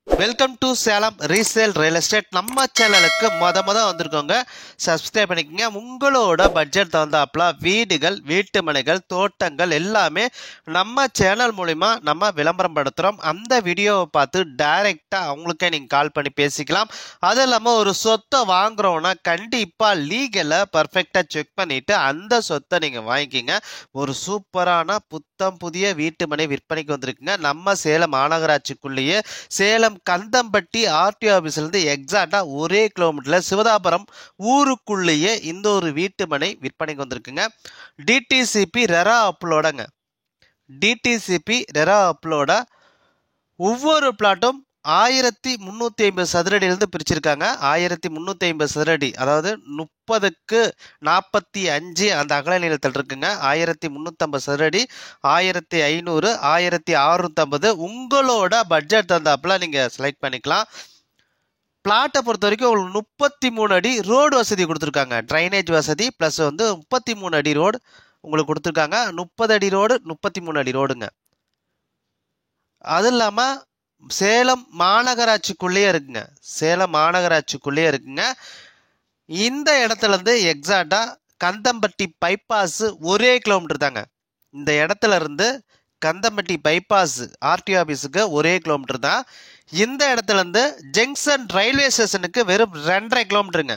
Welcome to Salem resale real estate. நம்ம சேனலுக்கு மொத வந்திருக்கோங்க. சப்ஸ்கிரைப் பண்ணிக்கோங்க. உங்களோட பட்ஜெட் தகுந்தாப்புல வீடுகள், வீட்டு மனைகள், தோட்டங்கள் எல்லாமே நம்ம சேனல் மூலிமா நம்ம விளம்பரம் படுத்துகிறோம். அந்த வீடியோவை பார்த்து டைரெக்டாக அவங்களுக்கே நீங்கள் கால் பண்ணி பேசிக்கலாம். அது இல்லாமல் ஒரு சொத்தை வாங்குறோன்னா கண்டிப்பாக லீகலை பர்ஃபெக்டாக செக் பண்ணிவிட்டு அந்த சொத்தை நீங்கள் வாங்கிக்கிங்க. ஒரு சூப்பரான புத்தம் புதிய வீட்டு மனை விற்பனைக்கு வந்திருக்குங்க. நம்ம சேலம் மாநகராட்சிக்குள்ளேயே சேலம் கந்தம்பட்டி ஆர்டிஓ ஆபீஸ்லேருந்து எக்ஸாக்டா ஒரே கிலோமீட்டர்ல சிவதாபுரம் ஊருக்குள்ளேயே இந்த ஒரு வீட்டு மனை விற்பனைக்கு வந்திருக்குங்க. டிடிசிபி ரெரா அப்லோடங்க. டிடிசிபி ரெரா அப்லோட ஒவ்வொரு பிளாட்டும் 1350 சதுரடியிலிருந்து பிரிச்சிருக்காங்க. 1350 சதுரடி, அதாவது 30க்கு 45 அந்த அகல நீளத்தில் இருக்குங்க. 1350 சதுரடி, 1500, 1650 உங்களோட பட்ஜெட் தந்தாப்புல நீங்கள் செலக்ட் பண்ணிக்கலாம். பிளாட்டை பொறுத்த வரைக்கும் உங்களுக்கு 33 அடி ரோடு வசதி கொடுத்துருக்காங்க. ட்ரைனேஜ் வசதி ப்ளஸ் 33 அடி ரோடு உங்களுக்கு கொடுத்துருக்காங்க. 30 அடி ரோடு, 33 அடி ரோடுங்க. அது இல்லாமல் சேலம் மாநகராட்சிக்குள்ளேயே இருக்குங்க. சேலம் மாநகராட்சிக்குள்ளேயே இருக்குங்க. இந்த இடத்துல இருந்து எக்ஸாக்டா கந்தம்பட்டி பைபாஸ் ஒரே கிலோமீட்டர் தாங்க. இந்த இடத்துல இருந்து கந்தம்பட்டி பைபாஸ் ஆர்டிஓ ஆபீஸுக்கு ஒரே கிலோமீட்டர் தான். இந்த இடத்துல இருந்து ஜங்ஷன் ரயில்வே ஸ்டேஷனுக்கு வெறும் 2.5 கிலோமீட்டருங்க.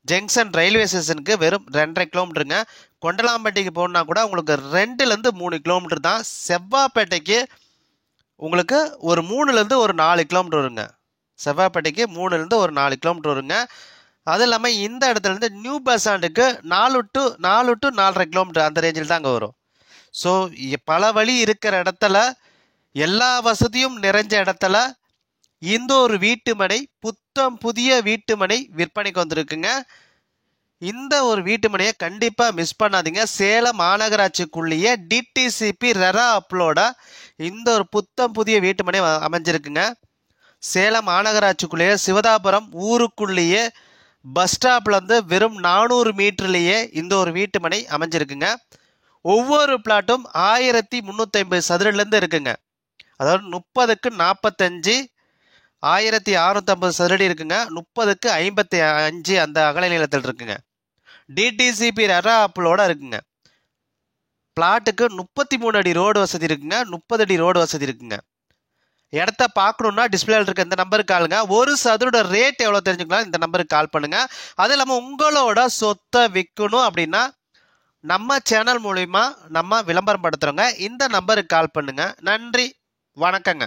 ஜங்ஷன் ரயில்வே ஸ்டேஷனுக்கு வெறும் 2.5 கிலோமீட்டருங்க. கொண்டலாம்பட்டிக்கு போகணுன்னா கூட உங்களுக்கு 2லேருந்து 3 கிலோமீட்டர் தான். செவ்வாப்பேட்டைக்கு உங்களுக்கு ஒரு 3லேருந்து ஒரு 4 கிலோமீட்டர் வருங்க. செவ்வாப்பேட்டைக்கு 3லேருந்து ஒரு 4 கிலோமீட்டர் வருங்க. அது இல்லாமல் இந்த இடத்துலேருந்து நியூ பஸ் ஸ்டாண்டுக்கு 4 டு 4.5 கிலோமீட்டர் அந்த ரேஞ்சில் தாங்க வரும். ஸோ பல வழி இருக்கிற இடத்துல, எல்லா வசதியும் நிறைஞ்ச இடத்துல இந்த ஒரு வீட்டு மனை, புத்தம் புதிய வீட்டு மனை விற்பனைக்கு வந்திருக்குங்க. இந்த ஒரு வீட்டு மனையை கண்டிப்பாக மிஸ் பண்ணாதீங்க. சேலம் மாநகராட்சிக்குள்ளேயே டிடிசிபி ரெரா அப்லோட இந்த ஒரு புத்தம் புதிய வீட்டு மனை அமைஞ்சிருக்குங்க. சேலம் மாநகராட்சிக்குள்ளேயே சிவதாபுரம் ஊருக்குள்ளேயே பஸ் ஸ்டாப்லேருந்து வெறும் 400 மீட்டர்லேயே இந்த ஒரு வீட்டு மனை அமைஞ்சிருக்குங்க. ஒவ்வொரு பிளாட்டும் 1350 சதுரடிலேருந்து இருக்குங்க. அதாவது 30க்கு 45, 1650 சதுரடி இருக்குங்க. 30க்கு 55 அந்த அகல நீளத்தில் இருக்குங்க. டிடிசிபி ரெரா அப்லோட இருக்குங்க. பிளாட்டுக்கு 33 அடி ரோடு வசதி இருக்குங்க. 30 அடி ரோடு வசதி இருக்குங்க. இடத்த பார்க்கணுன்னா டிஸ்பிளேல இருக்க இந்த நம்பருக்கு காலுங்க. ஒரு சதுரோட ரேட் எவ்வளோ தெரிஞ்சுக்கலாம் இந்த நம்பருக்கு கால் பண்ணுங்க. அது இல்லாமல் உங்களோட சொத்தை விற்கணும் அப்படின்னா நம்ம சேனல் மூலிமா நம்ம விளம்பரம் படுத்துகிறோங்க. இந்த நம்பருக்கு கால் பண்ணுங்க. நன்றி, வணக்கங்க.